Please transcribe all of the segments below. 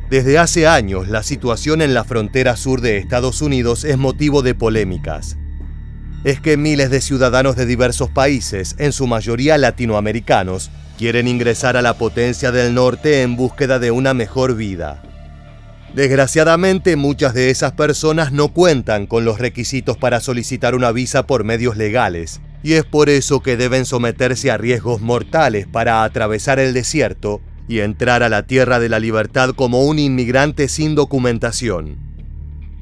Desde hace años, la situación en la frontera sur de Estados Unidos es motivo de polémicas. Es que miles de ciudadanos de diversos países, en su mayoría latinoamericanos, quieren ingresar a la potencia del norte en búsqueda de una mejor vida. Desgraciadamente, muchas de esas personas no cuentan con los requisitos para solicitar una visa por medios legales, y es por eso que deben someterse a riesgos mortales para atravesar el desierto y entrar a la tierra de la libertad como un inmigrante sin documentación.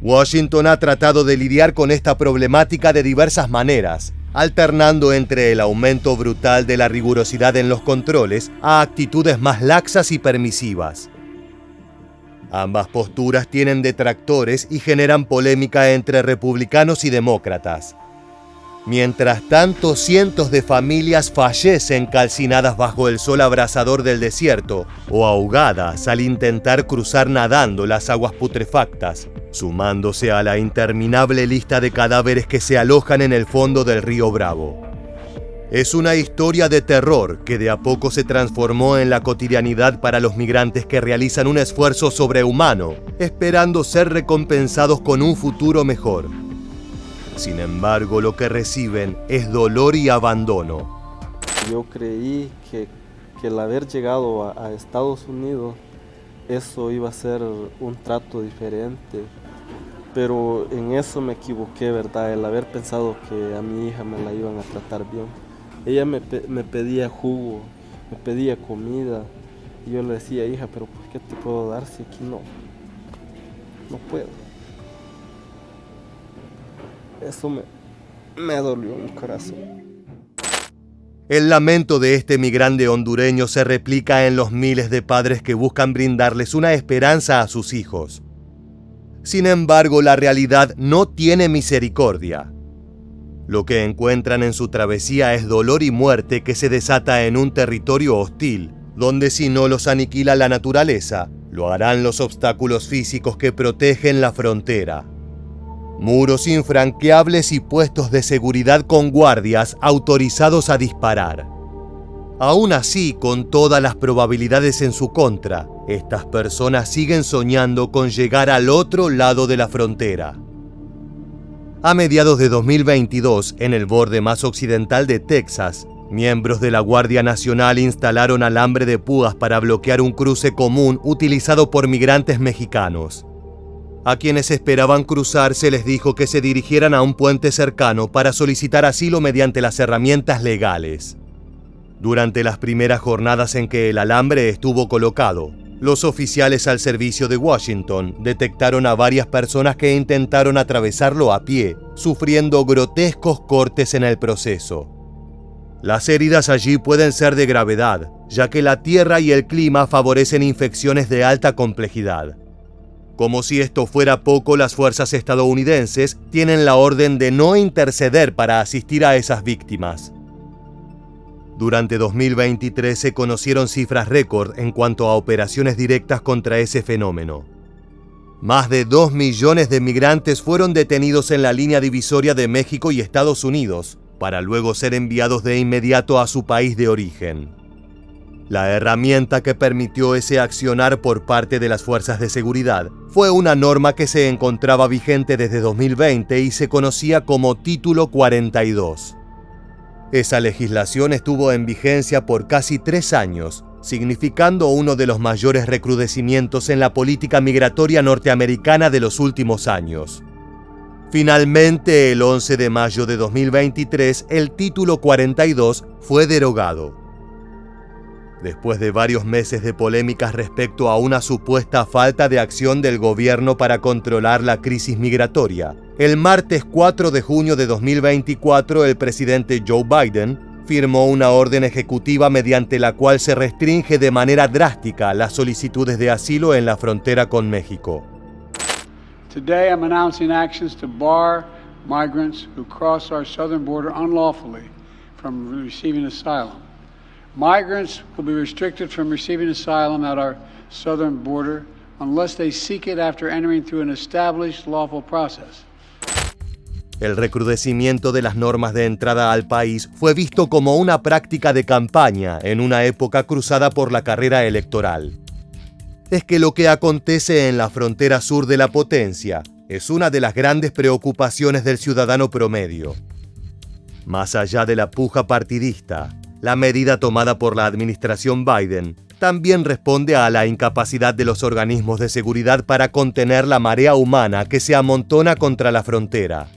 Washington ha tratado de lidiar con esta problemática de diversas maneras, alternando entre el aumento brutal de la rigurosidad en los controles a actitudes más laxas y permisivas. Ambas posturas tienen detractores y generan polémica entre republicanos y demócratas. Mientras tanto, cientos de familias fallecen calcinadas bajo el sol abrasador del desierto o ahogadas al intentar cruzar nadando las aguas putrefactas, sumándose a la interminable lista de cadáveres que se alojan en el fondo del río Bravo. Es una historia de terror que de a poco se transformó en la cotidianidad para los migrantes que realizan un esfuerzo sobrehumano, esperando ser recompensados con un futuro mejor. Sin embargo, lo que reciben es dolor y abandono. Yo creí que el haber llegado a Estados Unidos, eso iba a ser un trato diferente. Pero en eso me equivoqué, ¿verdad? El haber pensado que a mi hija me la iban a tratar bien. Ella me pedía jugo, me pedía comida. Y yo le decía, hija, pero ¿por qué te puedo dar si aquí no puedo? Eso me dolió mi corazón. El lamento de este migrante hondureño se replica en los miles de padres que buscan brindarles una esperanza a sus hijos. Sin embargo, la realidad no tiene misericordia. Lo que encuentran en su travesía es dolor y muerte que se desata en un territorio hostil, donde si no los aniquila la naturaleza, lo harán los obstáculos físicos que protegen la frontera. Muros infranqueables y puestos de seguridad con guardias autorizados a disparar. Aún así, con todas las probabilidades en su contra, estas personas siguen soñando con llegar al otro lado de la frontera. A mediados de 2022, en el borde más occidental de Texas, miembros de la Guardia Nacional instalaron alambre de púas para bloquear un cruce común utilizado por migrantes mexicanos. A quienes esperaban cruzar se les dijo que se dirigieran a un puente cercano para solicitar asilo mediante las herramientas legales. Durante las primeras jornadas en que el alambre estuvo colocado, los oficiales al servicio de Washington detectaron a varias personas que intentaron atravesarlo a pie, sufriendo grotescos cortes en el proceso. Las heridas allí pueden ser de gravedad, ya que la tierra y el clima favorecen infecciones de alta complejidad. Como si esto fuera poco, las fuerzas estadounidenses tienen la orden de no interceder para asistir a esas víctimas. Durante 2023 se conocieron cifras récord en cuanto a operaciones directas contra ese fenómeno. Más de 2 millones de migrantes fueron detenidos en la línea divisoria de México y Estados Unidos, para luego ser enviados de inmediato a su país de origen. La herramienta que permitió ese accionar por parte de las fuerzas de seguridad fue una norma que se encontraba vigente desde 2020 y se conocía como Título 42. Esa legislación estuvo en vigencia por casi 3 años, significando uno de los mayores recrudecimientos en la política migratoria norteamericana de los últimos años. Finalmente, el 11 de mayo de 2023, el Título 42 fue derogado. Después de varios meses de polémicas respecto a una supuesta falta de acción del gobierno para controlar la crisis migratoria, el martes 4 de junio de 2024 el presidente Joe Biden firmó una orden ejecutiva mediante la cual se restringe de manera drástica las solicitudes de asilo en la frontera con México. Today I'm announcing actions to bar migrants who cross our southern border unlawfully from receiving asylum. Migrants will be restricted from receiving asylum at our southern border unless they seek it after entering through an established lawful process. El recrudecimiento de las normas de entrada al país fue visto como una práctica de campaña en una época cruzada por la carrera electoral. es que lo que acontece en la frontera sur de la potencia es una de las grandes preocupaciones del ciudadano promedio. Más allá de la puja partidista, la medida tomada por la administración Biden también responde a la incapacidad de los organismos de seguridad para contener la marea humana que se amontona contra la frontera.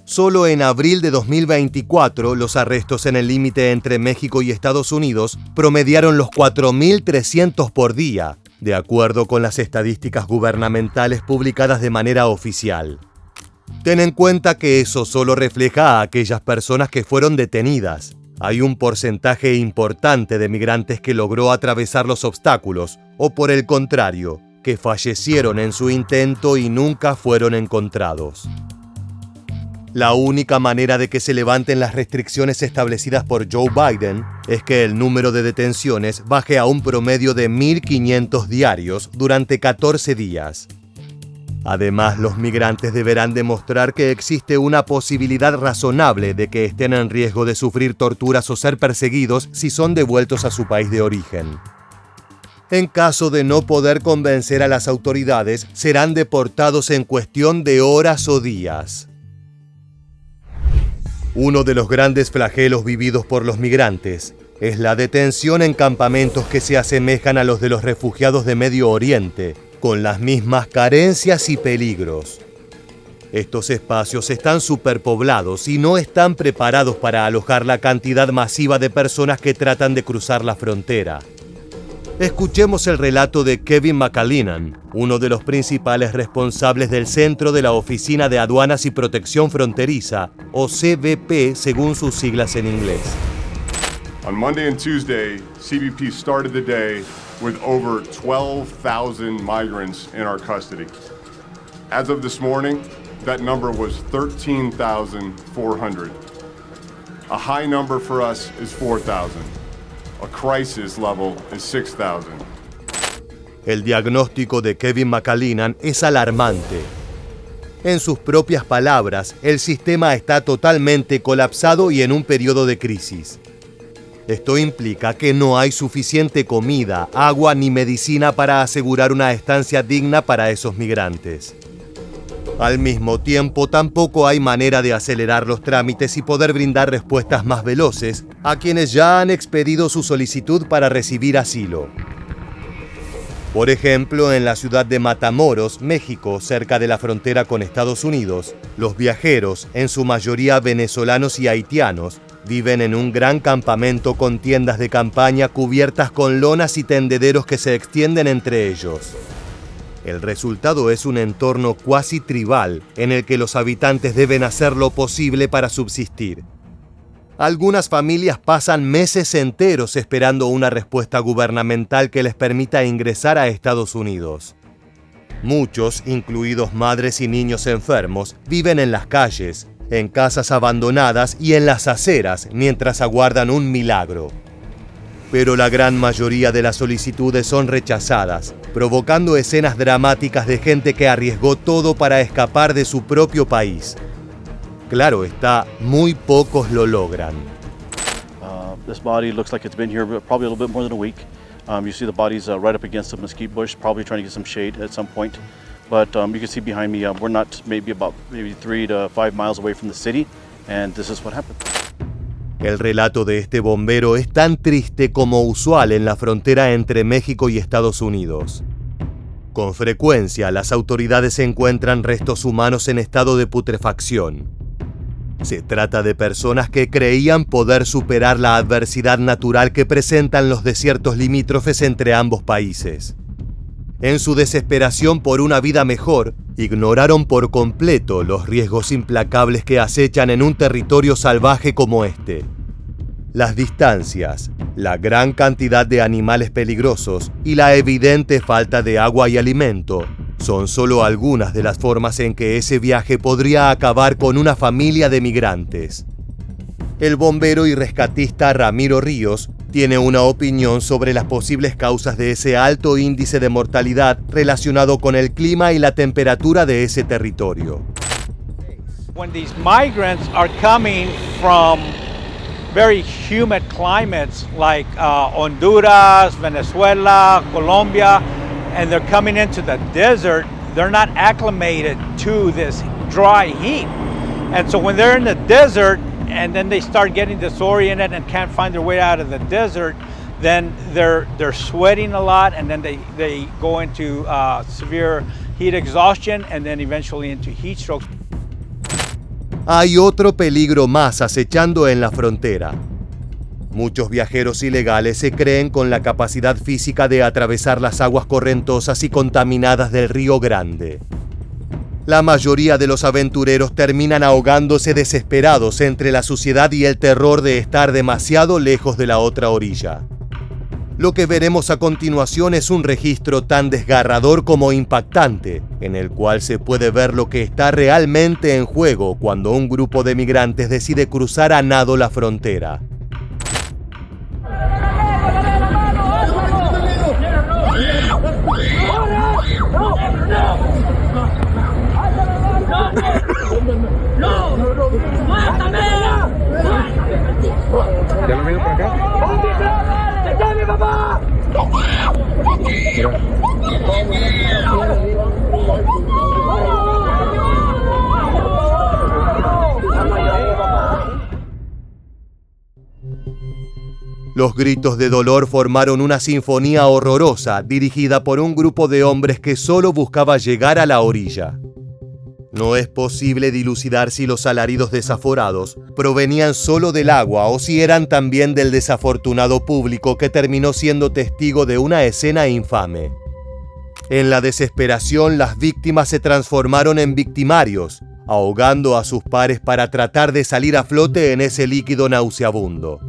Solo en abril de 2024, los arrestos en el límite entre México y Estados Unidos promediaron los 4.300 por día, de acuerdo con las estadísticas gubernamentales publicadas de manera oficial. Ten en cuenta que eso solo refleja a aquellas personas que fueron detenidas. Hay un porcentaje importante de migrantes que logró atravesar los obstáculos, o por el contrario, que fallecieron en su intento y nunca fueron encontrados. La única manera de que se levanten las restricciones establecidas por Joe Biden es que el número de detenciones baje a un promedio de 1.500 diarios durante 14 días. Además, los migrantes deberán demostrar que existe una posibilidad razonable de que estén en riesgo de sufrir torturas o ser perseguidos si son devueltos a su país de origen. En caso de no poder convencer a las autoridades, serán deportados en cuestión de horas o días. Uno de los grandes flagelos vividos por los migrantes es la detención en campamentos que se asemejan a los de los refugiados de Medio Oriente, con las mismas carencias y peligros. Estos espacios están superpoblados y no están preparados para alojar la cantidad masiva de personas que tratan de cruzar la frontera. Escuchemos el relato de Kevin McAleenan, uno de los principales responsables del Centro de la Oficina de Aduanas y Protección Fronteriza, o CBP según sus siglas en inglés. On Monday and Tuesday, CBP started the day with over 12,000 migrants in our custody. As of this morning, that number was 13,400. A high number for us is 4,000. A crisis level is 6,000. El diagnóstico de Kevin McAleenan es alarmante. En sus propias palabras, el sistema está totalmente colapsado y en un periodo de crisis. Esto implica que no hay suficiente comida, agua ni medicina para asegurar una estancia digna para esos migrantes. Al mismo tiempo, tampoco hay manera de acelerar los trámites y poder brindar respuestas más veloces a quienes ya han expedido su solicitud para recibir asilo. Por ejemplo, en la ciudad de Matamoros, México, cerca de la frontera con Estados Unidos, los viajeros, en su mayoría venezolanos y haitianos, viven en un gran campamento con tiendas de campaña cubiertas con lonas y tendederos que se extienden entre ellos. El resultado es un entorno cuasi tribal en el que los habitantes deben hacer lo posible para subsistir. Algunas familias pasan meses enteros esperando una respuesta gubernamental que les permita ingresar a Estados Unidos. Muchos, incluidos madres y niños enfermos, viven en las calles, en casas abandonadas y en las aceras mientras aguardan un milagro. Pero la gran mayoría de las solicitudes son rechazadas, provocando escenas dramáticas de gente que arriesgó todo para escapar de su propio país. Claro está, muy pocos lo logran. This body looks like it's been here probably a little bit more than a week. You see the body's right up against a mesquite bush, probably trying to get some shade at some point. But you can see behind me, we're not maybe 3 to 5 miles away from the city, and this is what happened. El relato de este bombero es tan triste como usual en la frontera entre México y Estados Unidos. Con frecuencia, las autoridades encuentran restos humanos en estado de putrefacción. Se trata de personas que creían poder superar la adversidad natural que presentan los desiertos limítrofes entre ambos países. En su desesperación por una vida mejor, ignoraron por completo los riesgos implacables que acechan en un territorio salvaje como este. Las distancias, la gran cantidad de animales peligrosos y la evidente falta de agua y alimento son solo algunas de las formas en que ese viaje podría acabar con una familia de migrantes. El bombero y rescatista Ramiro Ríos tiene una opinión sobre las posibles causas de ese alto índice de mortalidad relacionado con el clima y la temperatura de ese territorio. When these migrants are coming from very humid climates like Honduras, Venezuela, Colombia, and they're coming into the desert, they're not acclimated to this dry heat. And so when they're in the desert and then they start getting disoriented and can't find their way out of the desert, then they're sweating a lot, and then they go into severe heat exhaustion and then eventually into heat strokes. Hay otro peligro más acechando en la frontera. Muchos viajeros ilegales se creen con la capacidad física de atravesar las aguas correntosas y contaminadas del Río Grande. La mayoría de los aventureros terminan ahogándose desesperados entre la suciedad y el terror de estar demasiado lejos de la otra orilla. Lo que veremos a continuación es un registro tan desgarrador como impactante, en el cual se puede ver lo que está realmente en juego cuando un grupo de migrantes decide cruzar a nado la frontera. ¿Ya lo veo por acá? Los gritos de dolor formaron una sinfonía horrorosa dirigida por un grupo de hombres que solo buscaba llegar a la orilla. No es posible dilucidar si los alaridos desaforados provenían solo del agua o si eran también del desafortunado público que terminó siendo testigo de una escena infame. En la desesperación, las víctimas se transformaron en victimarios, ahogando a sus pares para tratar de salir a flote en ese líquido nauseabundo.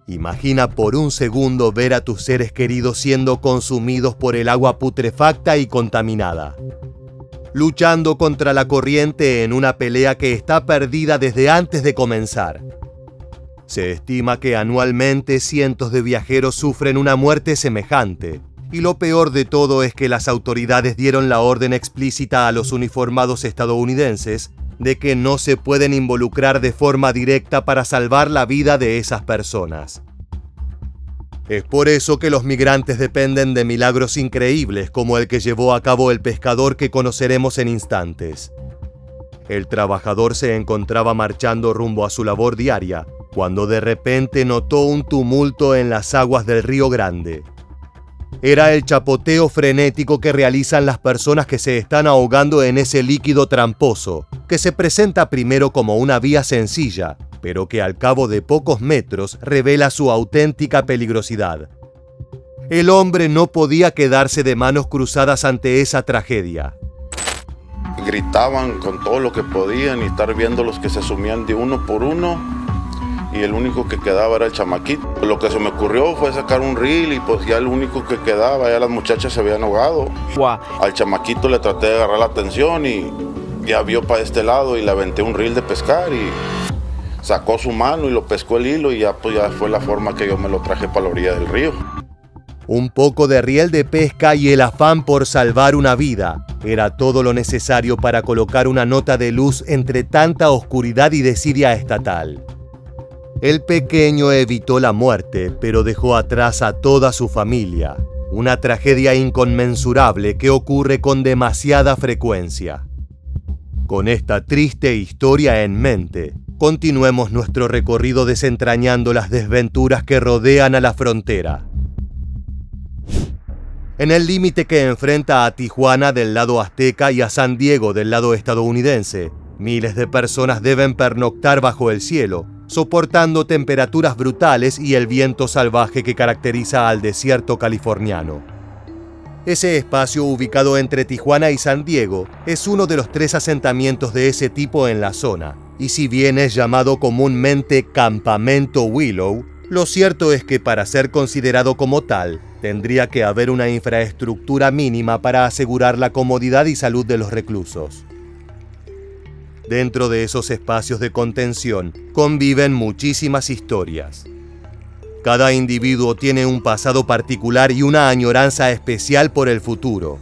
Imagina por un segundo ver a tus seres queridos siendo consumidos por el agua putrefacta y contaminada, luchando contra la corriente en una pelea que está perdida desde antes de comenzar. Se estima que anualmente cientos de viajeros sufren una muerte semejante, y lo peor de todo es que las autoridades dieron la orden explícita a los uniformados estadounidenses de que no se pueden involucrar de forma directa para salvar la vida de esas personas. Es por eso que los migrantes dependen de milagros increíbles como el que llevó a cabo el pescador que conoceremos en instantes. El trabajador se encontraba marchando rumbo a su labor diaria cuando de repente notó un tumulto en las aguas del Río Grande. Era el chapoteo frenético que realizan las personas que se están ahogando en ese líquido tramposo, que se presenta primero como una vía sencilla, pero que al cabo de pocos metros revela su auténtica peligrosidad. El hombre no podía quedarse de manos cruzadas ante esa tragedia. Gritaban con todo lo que podían y estar viendo los que se sumían de uno por uno, y el único que quedaba era el chamaquito. Lo que se me ocurrió fue sacar un reel y pues ya el único que quedaba, ya las muchachas se habían ahogado. Wow. Al chamaquito le traté de agarrar la atención y ya vio para este lado y le aventé un reel de pescar y sacó su mano y lo pescó el hilo y ya fue la forma que yo me lo traje para la orilla del río. Un poco de riel de pesca y el afán por salvar una vida era todo lo necesario para colocar una nota de luz entre tanta oscuridad y desidia estatal. El pequeño evitó la muerte, pero dejó atrás a toda su familia, una tragedia inconmensurable que ocurre con demasiada frecuencia. Con esta triste historia en mente, continuemos nuestro recorrido desentrañando las desventuras que rodean a la frontera. En el límite que enfrenta a Tijuana del lado azteca y a San Diego del lado estadounidense, miles de personas deben pernoctar bajo el cielo, soportando temperaturas brutales y el viento salvaje que caracteriza al desierto californiano. Ese espacio ubicado entre Tijuana y San Diego es uno de los 3 asentamientos de ese tipo en la zona, y si bien es llamado comúnmente Campamento Willow, lo cierto es que para ser considerado como tal, tendría que haber una infraestructura mínima para asegurar la comodidad y salud de los reclusos. Dentro de esos espacios de contención conviven muchísimas historias. Cada individuo tiene un pasado particular y una añoranza especial por el futuro.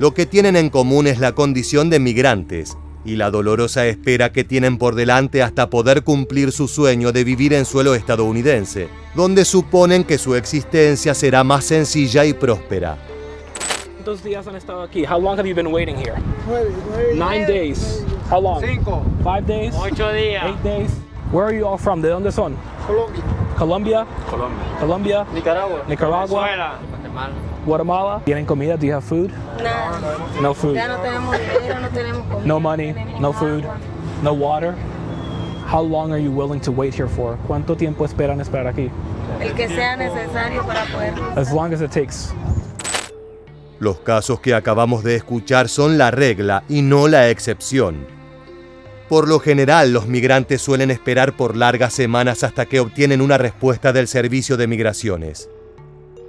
Lo que tienen en común es la condición de migrantes, y la dolorosa espera que tienen por delante hasta poder cumplir su sueño de vivir en suelo estadounidense, donde suponen que su existencia será más sencilla y próspera. ¿Cuántos días han estado aquí? How long have you been waiting here? 9 days. How long? 5. 5 days? 8 días. 8 days. Where are you all from? ¿De dónde son? Colombia. Colombia. Nicaragua. Venezuela. Guatemala. ¿Tienen comida? Do you have food? Nada. No food. Ya no tenemos dinero, no tenemos comida. No money, no food, no water. How long are you willing to wait here for? ¿Cuánto tiempo esperan esperar aquí? El que sea necesario para poder. As long as it takes. Los casos que acabamos de escuchar son la regla y no la excepción. Por lo general, los migrantes suelen esperar por largas semanas hasta que obtienen una respuesta del Servicio de Migraciones.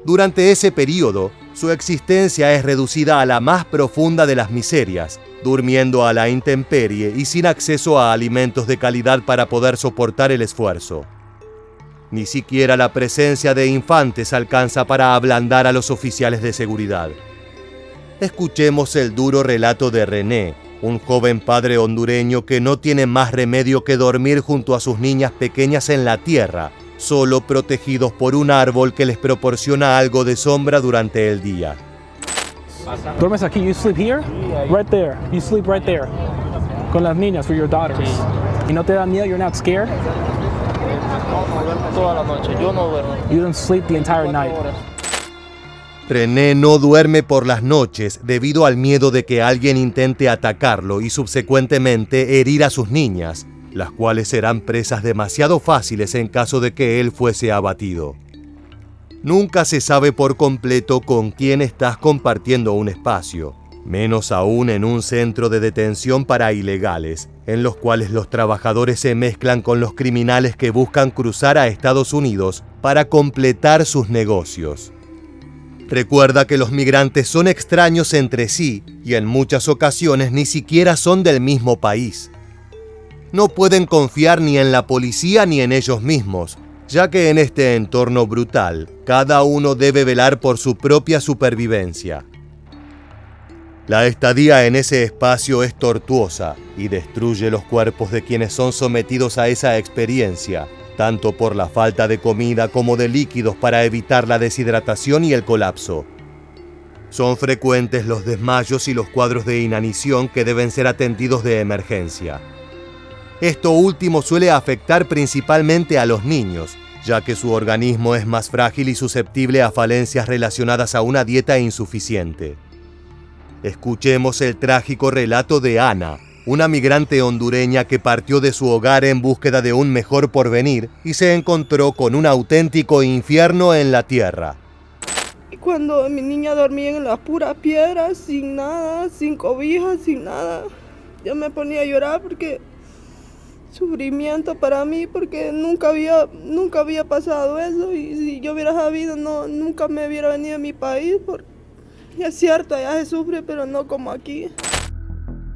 Durante ese periodo, su existencia es reducida a la más profunda de las miserias, durmiendo a la intemperie y sin acceso a alimentos de calidad para poder soportar el esfuerzo. Ni siquiera la presencia de infantes alcanza para ablandar a los oficiales de seguridad. Escuchemos el duro relato de René, un joven padre hondureño que no tiene más remedio que dormir junto a sus niñas pequeñas en la tierra, solo protegidos por un árbol que les proporciona algo de sombra durante el día. ¿Duermes aquí? You sleep here? Right there. You sleep right there. Con las niñas, with your daughters. ¿Y no te da miedo? You're not scared? Toda la noche. Yo no duermo. You don't sleep the entire night. René no duerme por las noches debido al miedo de que alguien intente atacarlo y subsecuentemente herir a sus niñas, las cuales serán presas demasiado fáciles en caso de que él fuese abatido. Nunca se sabe por completo con quién estás compartiendo un espacio, menos aún en un centro de detención para ilegales, en los cuales los trabajadores se mezclan con los criminales que buscan cruzar a Estados Unidos para completar sus negocios. Recuerda que los migrantes son extraños entre sí y en muchas ocasiones ni siquiera son del mismo país. No pueden confiar ni en la policía ni en ellos mismos, ya que en este entorno brutal, cada uno debe velar por su propia supervivencia. La estadía en ese espacio es tortuosa y destruye los cuerpos de quienes son sometidos a esa experiencia, tanto por la falta de comida como de líquidos para evitar la deshidratación y el colapso. Son frecuentes los desmayos y los cuadros de inanición que deben ser atendidos de emergencia. Esto último suele afectar principalmente a los niños, ya que su organismo es más frágil y susceptible a falencias relacionadas a una dieta insuficiente. Escuchemos el trágico relato de Ana, una migrante hondureña que partió de su hogar en búsqueda de un mejor porvenir y se encontró con un auténtico infierno en la tierra. Cuando mi niña dormía en las puras piedras, sin nada, sin cobijas, sin nada, yo me ponía a llorar porque sufrimiento para mí, porque nunca había pasado eso, y si yo hubiera sabido, nunca me hubiera venido a mi país, porque es cierto, allá se sufre, pero no como aquí.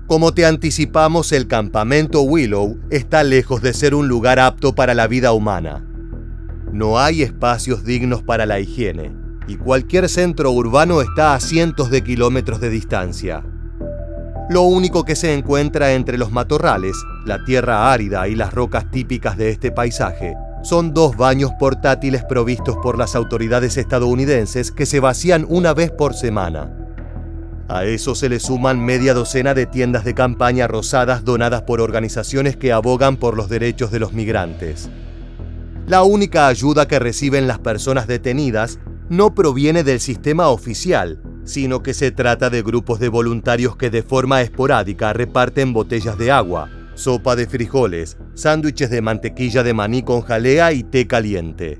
Como te anticipamos, el campamento Willow está lejos de ser un lugar apto para la vida humana. No hay espacios dignos para la higiene, y cualquier centro urbano está a cientos de kilómetros de distancia. Lo único que se encuentra entre los matorrales, la tierra árida y las rocas típicas de este paisaje, son 2 baños portátiles provistos por las autoridades estadounidenses que se vacían una vez por semana. A eso se le suman media docena de tiendas de campaña rosadas donadas por organizaciones que abogan por los derechos de los migrantes. La única ayuda que reciben las personas detenidas no proviene del sistema oficial, sino que se trata de grupos de voluntarios que de forma esporádica reparten botellas de agua, sopa de frijoles, sándwiches de mantequilla de maní con jalea y té caliente.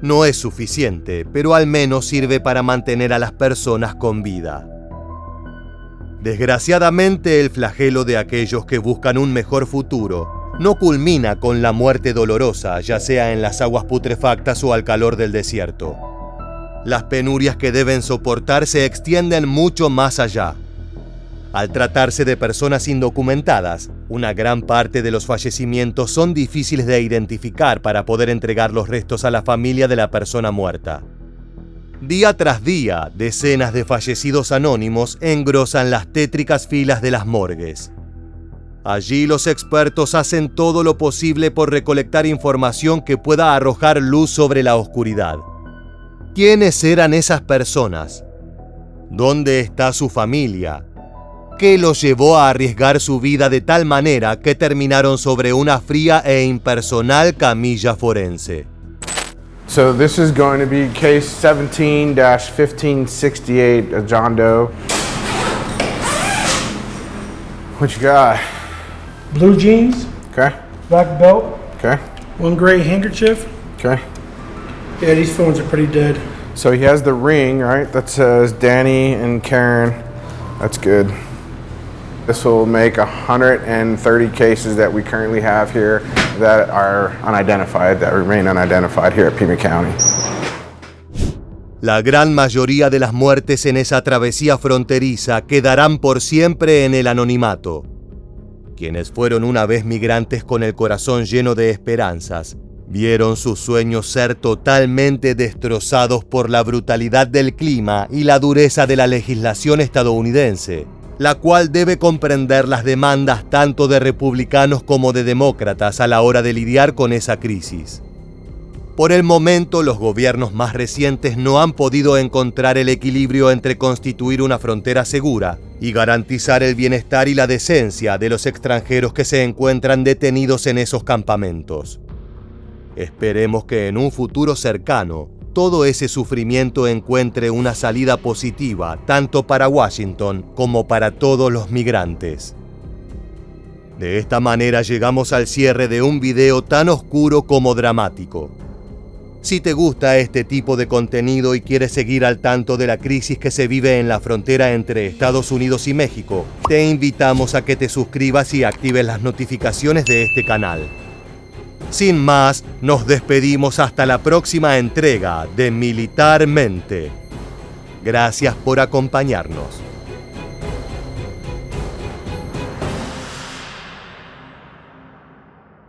No es suficiente, pero al menos sirve para mantener a las personas con vida. Desgraciadamente, el flagelo de aquellos que buscan un mejor futuro no culmina con la muerte dolorosa, ya sea en las aguas putrefactas o al calor del desierto. Las penurias que deben soportar se extienden mucho más allá. Al tratarse de personas indocumentadas, una gran parte de los fallecimientos son difíciles de identificar para poder entregar los restos a la familia de la persona muerta. Día tras día, decenas de fallecidos anónimos engrosan las tétricas filas de las morgues. Allí los expertos hacen todo lo posible por recolectar información que pueda arrojar luz sobre la oscuridad. ¿Quiénes eran esas personas? ¿Dónde está su familia? ¿Qué los llevó a arriesgar su vida de tal manera que terminaron sobre una fría e impersonal camilla forense? So this is going to be case 17-1568 of John Doe. What you got? Blue jeans. Okay. Black belt. Okay. One gray handkerchief. Okay. Yeah, these phones are pretty dead. So he has the ring, right? That says Danny and Karen. That's good. This will make 130 cases that we currently have here that are unidentified, that remain unidentified here at Pima County. La gran mayoría de las muertes en esa travesía fronteriza quedarán por siempre en el anonimato. Quienes fueron una vez migrantes con el corazón lleno de esperanzas, vieron sus sueños ser totalmente destrozados por la brutalidad del clima y la dureza de la legislación estadounidense, la cual debe comprender las demandas tanto de republicanos como de demócratas a la hora de lidiar con esa crisis. Por el momento, los gobiernos más recientes no han podido encontrar el equilibrio entre constituir una frontera segura y garantizar el bienestar y la decencia de los extranjeros que se encuentran detenidos en esos campamentos. Esperemos que en un futuro cercano, todo ese sufrimiento encuentre una salida positiva tanto para Washington como para todos los migrantes. De esta manera llegamos al cierre de un video tan oscuro como dramático. Si te gusta este tipo de contenido y quieres seguir al tanto de la crisis que se vive en la frontera entre Estados Unidos y México, te invitamos a que te suscribas y actives las notificaciones de este canal. Sin más, nos despedimos hasta la próxima entrega de Militarmente. Gracias por acompañarnos.